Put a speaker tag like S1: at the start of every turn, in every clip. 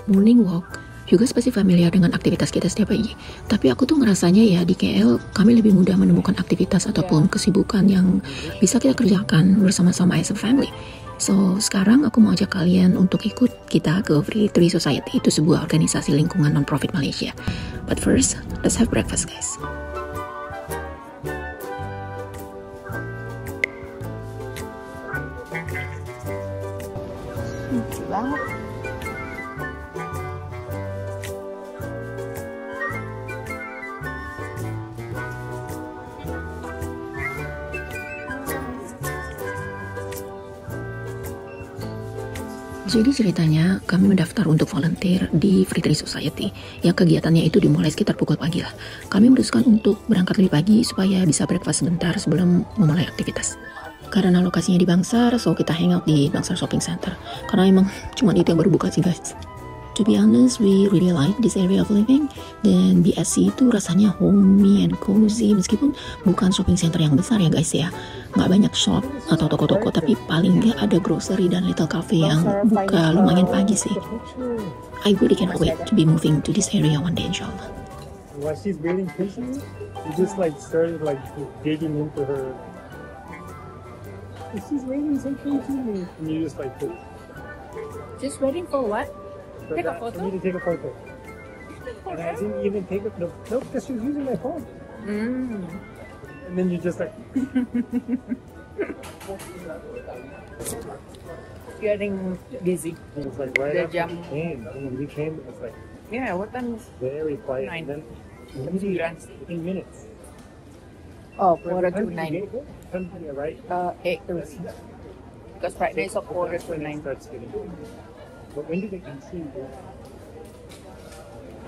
S1: morning walk. Juga pasti familiar dengan aktivitas kita setiap pagi. Tapi aku tuh ngerasanya ya di KL kami lebih mudah menemukan aktivitas ataupun kesibukan yang bisa kita kerjakan bersama-sama as a family. So sekarang aku mau ajak kalian untuk ikut kita ke Free Tree Society. Itu sebuah organisasi lingkungan non-profit Malaysia. But first, let's have breakfast guys.
S2: Lucu banget.
S1: Jadi ceritanya kami mendaftar untuk volunteer di Free Tree Society yang kegiatannya itu dimulai sekitar pukul pagi lah. Kami memutuskan untuk berangkat lebih pagi supaya bisa breakfast sebentar sebelum memulai aktivitas. Karena lokasinya di Bangsar, so kita hangout di Bangsar Shopping Center. Karena emang cuma itu yang baru buka sih guys. To be honest, we really like this area of living. Dan BSC itu rasanya homey and cozy meskipun bukan shopping center yang besar ya guys ya. Nggak banyak shop atau toko-toko, tapi paling nggak ada grocery dan little cafe yang buka lumayan pagi sih. I really cannot wait to be moving to this area one day inshallah.
S3: While she's waiting patiently, you just like started like digging into her. She's waiting so patiently, and you just like
S2: Just waiting for what? Take a photo?
S3: For me to take a photo. And I didn't even take a no, because she was using my phone. And then you just like
S2: Getting busy.
S3: it was like right
S2: The
S3: after
S2: jam.
S3: when we came, it was like
S2: Yeah, what time is
S3: very quiet.
S2: 9.
S3: And then maybe 15 minutes.
S2: Oh,
S3: What
S2: quarter to
S3: time did you
S2: 9.
S3: get here? 10, right?
S2: 8:30. Because Friday is a quarter to 9.
S3: Starts getting. But when did they see?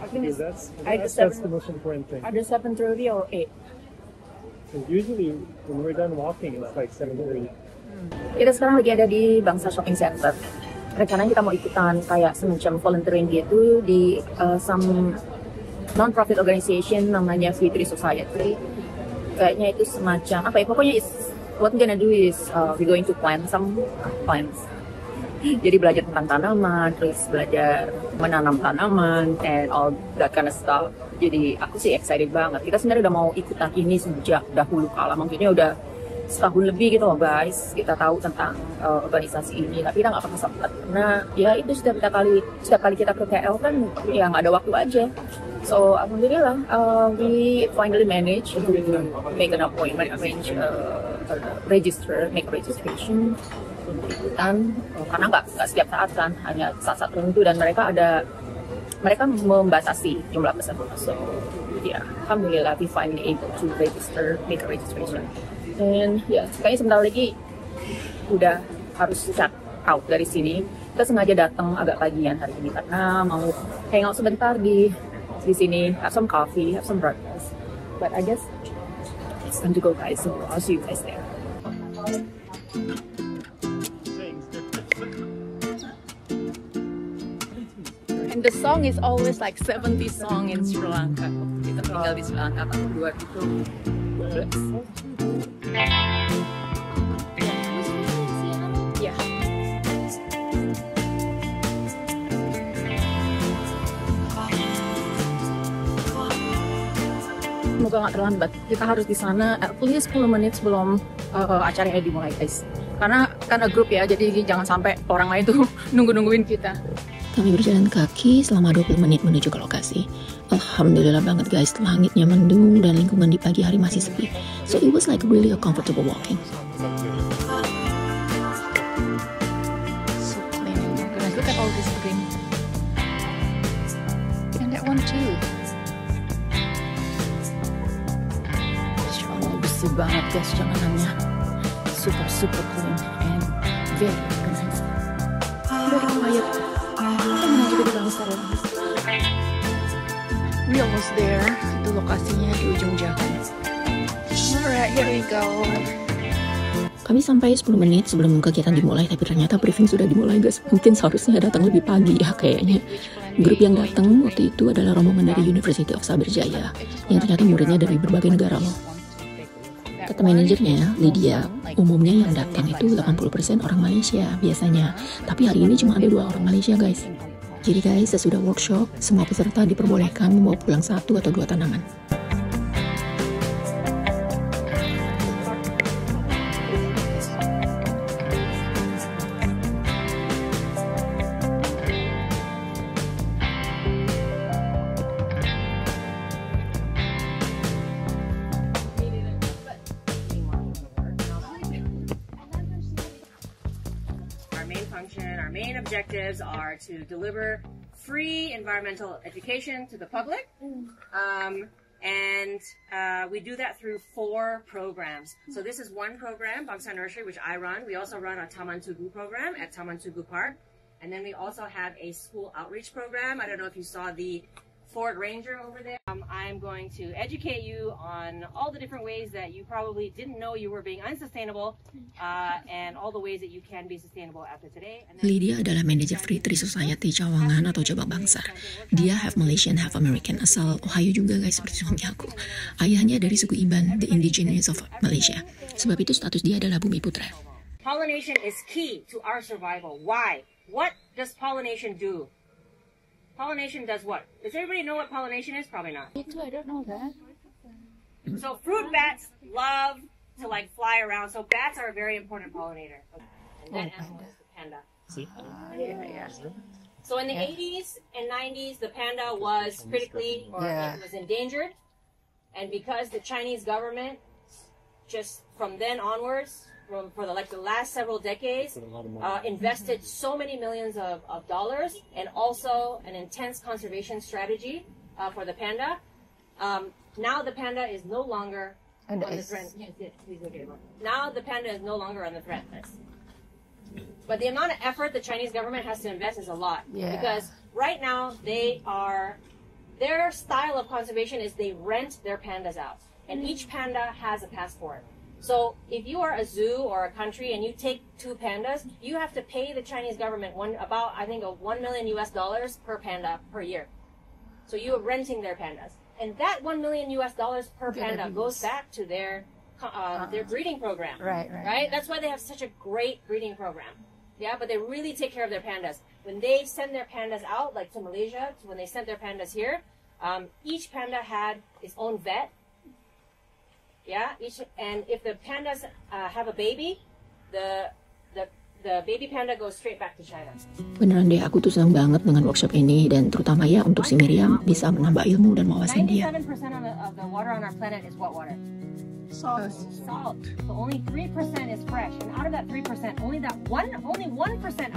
S2: I think it's either
S3: That's the
S2: 7,
S3: most important thing.
S2: either 7:30 or 8.
S3: And usually when we're done walking, it's like 7:30.
S2: Kita sekarang lagi ada di Bangsar Shopping Center. Rencananya kita mau ikutan kayak semacam volunteering gitu di some non-profit organization namanya Free Tree Society. Kayaknya itu semacam apa ya, pokoknya what we're gonna do is we're going to plant some plants. Jadi belajar tentang tanaman, terus belajar menanam tanaman and all that kind of stuff. Jadi aku sih excited banget. Kita sebenarnya udah mau ikutan ini sejak dahulu kala, maksudnya udah setahun lebih gitu loh guys. Kita tahu tentang organisasi ini, tapi kita nggak pernah sempat. Karena ya itu setiap kali kita ke KL kan ya nggak ada waktu aja. So alhamdulillah we finally managed to make an appointment, arrange make registration untuk ikutan, karena nggak setiap saat kan, hanya saat-saat tertentu, dan mereka membatasi jumlah peserta. So yeah, alhamdulillah we finally able to make a registration. And ya, kayaknya sebentar lagi udah harus check out dari sini. Kita sengaja datang agak pagian hari ini karena mau hangout sebentar di sini, have some coffee, have some breakfast. But I guess it's time to go guys, so I'll see you guys there. And the song is always like 70 song in Sri Lanka. Kita tinggal di Sri Lanka tahun 2012. Ya. Semoga nggak terlambat. Kita harus di sana at least 10 menit sebelum acaranya dimulai guys. Karena kan grup ya, jadi jangan sampai orang lain tuh nungguin kita.
S1: Kami berjalan kaki selama 20 menit menuju ke lokasi. Alhamdulillah banget guys, langitnya mendung dan lingkungan di pagi hari masih sepi. So it was like really a comfortable walking.
S2: So clean. Guys, look at all this green. And that one too. Oh, bersih banget guys jalanannya. Super clean and very organized. Very quiet. We almost there. Itu lokasinya di ujung jalan. Alright, here we go.
S1: Kami sampai 10 menit sebelum kegiatan dimulai, tapi ternyata briefing sudah dimulai guys. Mungkin seharusnya datang lebih pagi ya kayaknya. Grup yang datang waktu itu adalah rombongan dari University of Jaya, yang ternyata muridnya dari berbagai negara loh. Kata manajernya, Lydia, umumnya yang datang itu 80% orang Malaysia biasanya. Tapi hari ini cuma ada 2 orang Malaysia guys. Jadi guys, sesudah workshop, semua peserta diperbolehkan membawa pulang 1 atau 2 tanaman.
S4: Our main objectives are to deliver free environmental education to the public, and we do that through 4 programs. So this is one program, Bangsa Nursery, which I run. We also run a Taman Tugu program at Taman Tugu Park, and then we also have a school outreach program. I don't know if you saw the Ford Ranger over there. I'm going to educate you on all the different ways that you probably didn't know you were being unsustainable, and all the ways that you can be sustainable after today.
S1: Lydia adalah manajer Free Tree Society Cawangan atau cabang Bangsar. Dia half Malaysian, half American, asal Ohio juga guys, seperti suami aku. Ayahnya dari suku Iban, the indigenous of Malaysia. Sebab itu status dia adalah bumi putra.
S4: Pollination is key to our survival. Why? What does pollination do? Pollination does what? Does everybody know what pollination is? Probably not.
S2: Me too, I don't know that.
S4: So fruit bats love to like fly around. So bats are a very important pollinator. And that animal is the panda.
S3: See?
S2: Yeah.
S4: So in the 80s and 90s, the panda was critically, or it was endangered. And because the Chinese government, just from then onwards, for the last several decades, invested so many millions of dollars, and also an intense conservation strategy for the panda. Now the panda is no longer on the threat. Now the panda is no longer on the threat list. But the amount of effort the Chinese government has to invest is a lot, because right now their style of conservation is they rent their pandas out, and each panda has a passport. So if you are a zoo or a country and you take 2 pandas, you have to pay the Chinese government I think $1 million per panda per year. So you are renting their pandas, and that $1 million per panda goes back to their breeding program. Right. That's why they have such a great breeding program. Yeah, but they really take care of their pandas. When they send their pandas out, like to Malaysia, when they sent their pandas here, each panda had its own vet. Yeah, and if the pandas have a baby, the baby panda goes straight back to China.
S1: Beneran deh, aku tuh senang banget dengan workshop ini, dan terutama ya untuk si Miriam bisa menambah ilmu dan wawasan dia.
S4: 97% of the water on our planet is what water? Salt. So only 3% is fresh, and out of that 3%, only 1%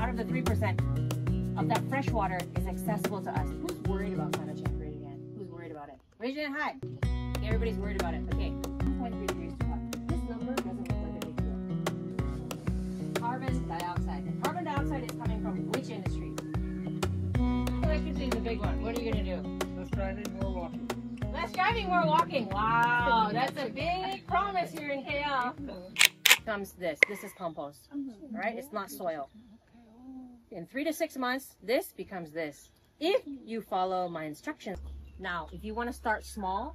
S4: out of the 3% of that fresh water is accessible to us. Who's worried about climate change? Raise your hand. Who's worried about it? Raise your hand high. Okay, everybody's worried about it. Okay. 1.3 degrees too hot. This number doesn't look like a big deal. Carbon dioxide. And carbon dioxide is coming from which industry? Electricity is a big one. What are you going to do?
S3: Less driving, more walking.
S4: Less driving, more walking. Wow, that's a big promise here in KL. Comes this. This is compost. All right, it's not soil. In 3 to 6 months, this becomes this. If you follow my instructions. Now, if you want to start small,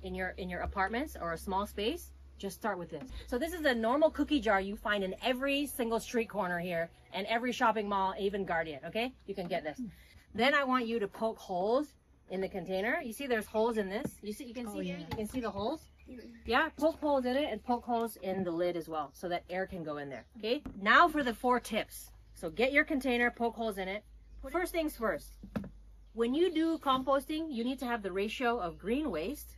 S4: in your apartments or a small space, just start with this. So this is a normal cookie jar you find in every single street corner here and every shopping mall, even Guardian, okay? You can get this. Then I want you to poke holes in the container. You see there's holes in this? You can see the holes? Yeah, poke holes in it and poke holes in the lid as well so that air can go in there, okay? Now for the 4 tips. So get your container, poke holes in it. First things first. When you do composting, you need to have the ratio of green waste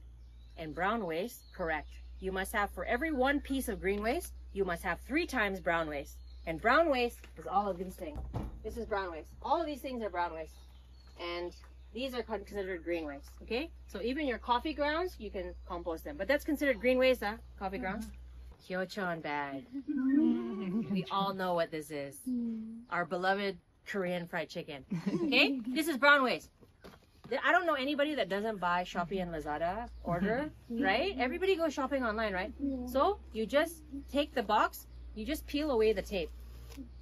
S4: and brown waste correct. You must have, for every 1 piece of green waste, you must have 3 times brown waste. And brown waste is all of these things. This is brown waste. All of these things are brown waste. And these are considered green waste, okay? So even your coffee grounds, you can compost them. But that's considered green waste, huh? Coffee grounds. Hyochon bag. We all know what this is. Our beloved Korean fried chicken. Okay? This is brown waste. I don't know anybody that doesn't buy Shopee and Lazada order, right? Everybody goes shopping online, right? So you just take the box, you just peel away the tape.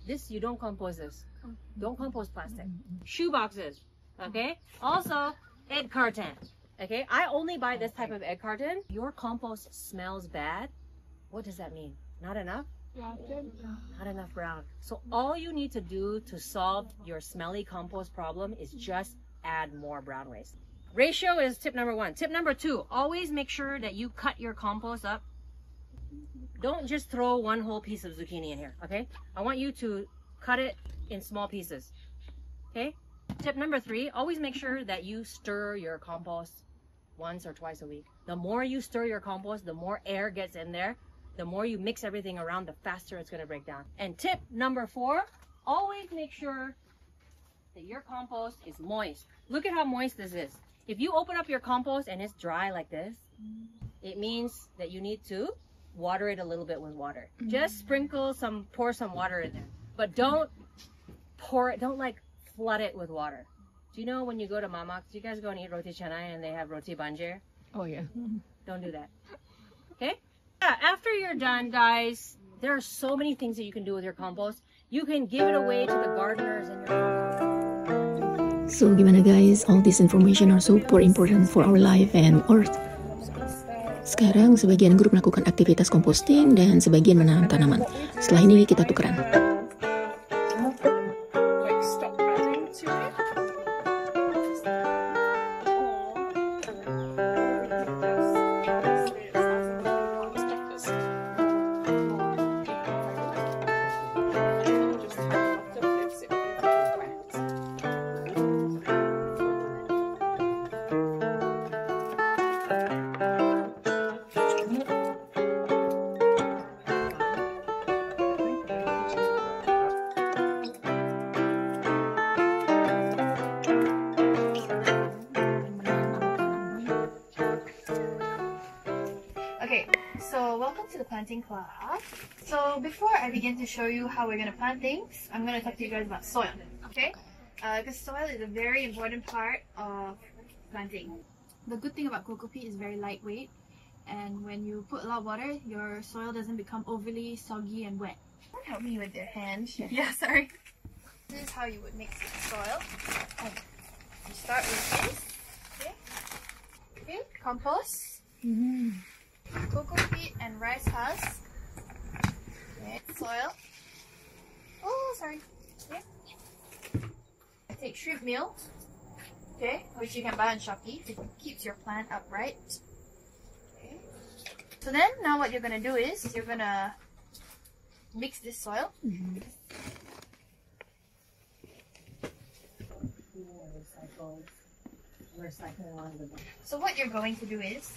S4: This, you don't compost this. Don't compost plastic. Shoe boxes, okay? Also, egg carton, okay? I only buy this type of egg carton. Your compost smells bad. What does that mean? Not enough? Not enough brown. So all you need to do to solve your smelly compost problem is just add more brown waste. Ratio is tip number 1. Tip number 2, always make sure that you cut your compost up. Don't just throw one whole piece of zucchini in here, okay? I want you to cut it in small pieces, okay? Tip number 3, always make sure that you stir your compost once or twice a week. The more you stir your compost, the more air gets in there, the more you mix everything around, the faster it's gonna break down. And tip number 4, always make sure that your compost is moist. Look at how moist this is. If you open up your compost and it's dry like this, it means that you need to water it a little bit with water. Just sprinkle some, pour some water in there. But don't pour it, don't like flood it with water. Do you know when you go to Mamak, do you guys go and eat roti canai and they have roti banjir?
S1: Oh yeah.
S4: Don't do that. Okay? Yeah, after you're done, guys, there are so many things that you can do with your compost. You can give it away to the gardeners in your
S1: So gimana guys, all this information are super important for our life and earth. Sekarang sebagian grup melakukan aktivitas composting dan sebagian menanam tanaman. Setelah ini kita tukeran.
S5: Okay, so welcome to the planting class. So before I begin to show you how we're going to plant things, I'm going to talk to you guys about soil, okay? Because soil is a very important part of planting. The good thing about coco peat is very lightweight, and when you put a lot of water, your soil doesn't become overly soggy and wet. Help me with your hand. Yeah, sorry. This is how you would mix the soil. You start with this, okay? Okay, compost. Cocoa peat and rice husk. Okay. Soil. Oh, sorry. Okay. I take shrimp meal. Okay, which you can buy on Shopee. It keeps your plant upright. Okay. So then, now what you're gonna do is you're gonna mix this soil. So what you're going to do is,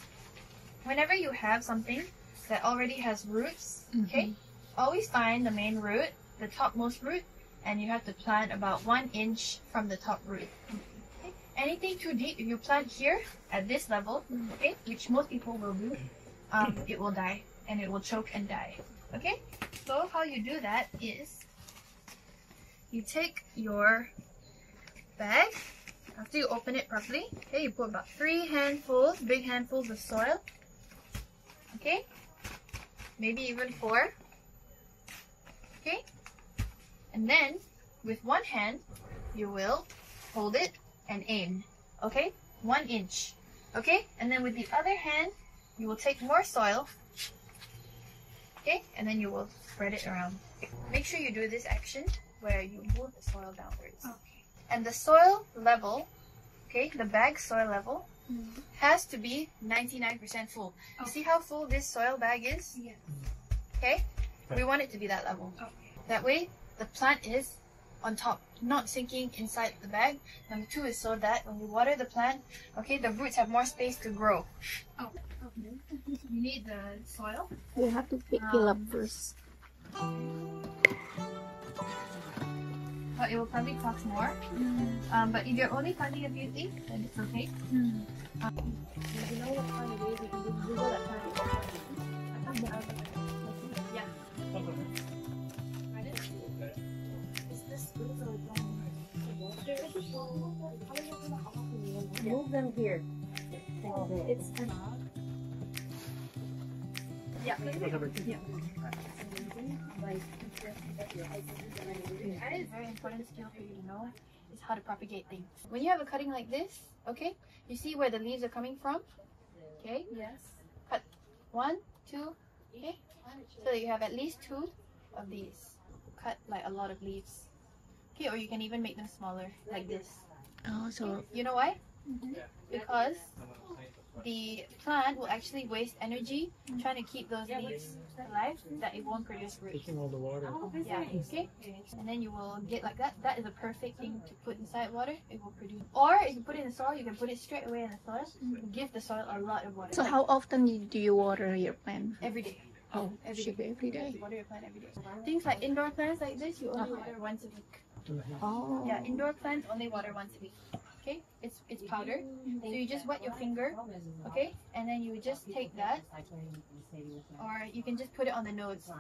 S5: whenever you have something that already has roots, okay, always find the main root, the topmost root, and you have to plant about 1 inch from the top root. Okay? Anything too deep, if you plant here at this level, okay, which most people will do, it will die and it will choke and die. Okay, so how you do that is you take your bag. After you open it properly, okay, you put about 3 handfuls, big handfuls of soil. Okay, maybe even 4. Okay, and then with one hand you will hold it and aim. Okay, 1 inch. Okay, and then with the other hand you will take more soil. Okay, and then you will spread it around. Make sure you do this action where you move the soil downwards. Okay. And the soil level, okay, the bag soil level has to be 99% full. You see how full this soil bag is? Yeah. Okay? We want it to be that level. Okay. That way, the plant is on top, not sinking inside the bag. Number 2 is so that when you water the plant, okay, the roots have more space to grow. Oh, okay. You need the soil.
S1: You have to pick it up first.
S5: But it will probably cost more. But if you're only planting a few things, then it's okay. You know what kind of ways we can do Google that kind of yeah. Is this good or
S4: Move them here.
S5: it's yeah. That is a very important skill for you to know, is how to propagate things. When you have a cutting like this, okay, you see where the leaves are coming from? Okay? Yes. Cut 1, 2, okay? So that you have at least 2 of these. Cut like a lot of leaves. Okay, or you can even make them smaller like this.
S1: Oh, so
S5: You know why? Because the plant will actually waste energy trying to keep those leaves alive, that it won't produce roots.
S3: Taking all the water.
S5: Yeah, okay? And then you will get like that. That is a perfect thing to put inside water. It will produce. Or if you put it in the soil, you can put it straight away in the soil. Give the soil a lot of water.
S6: So how often do you water your plant?
S5: Every day.
S6: Oh,
S5: Every
S6: should
S5: day.
S6: be every day.
S5: You water your plant every day. Things like indoor plants like this, you only water once a week.
S6: Oh.
S5: Yeah, indoor plants only water once a week. Okay, it's powder. So you just wet your finger, okay, and then you just take that, or you can just put it on the nose.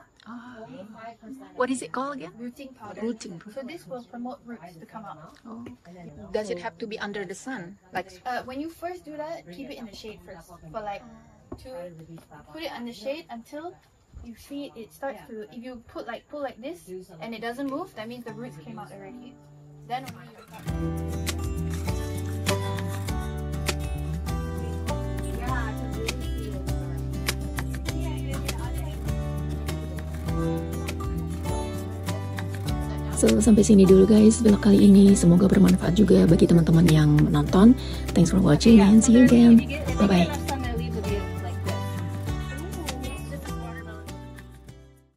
S6: What is it called again?
S5: Rooting powder.
S6: Rooting.
S5: So this will promote roots to come out.
S6: Oh. Does it have to be under the sun? Like
S5: When you first do that, keep it in the shade first for like put it in the shade until you see it starts to. If you pull like this and it doesn't move, that means the roots came out already. Then only you start.
S1: So, sampai sini dulu guys vlog kali ini. Semoga bermanfaat juga bagi teman-teman yang menonton. Thanks for watching and see you again. Bye-bye.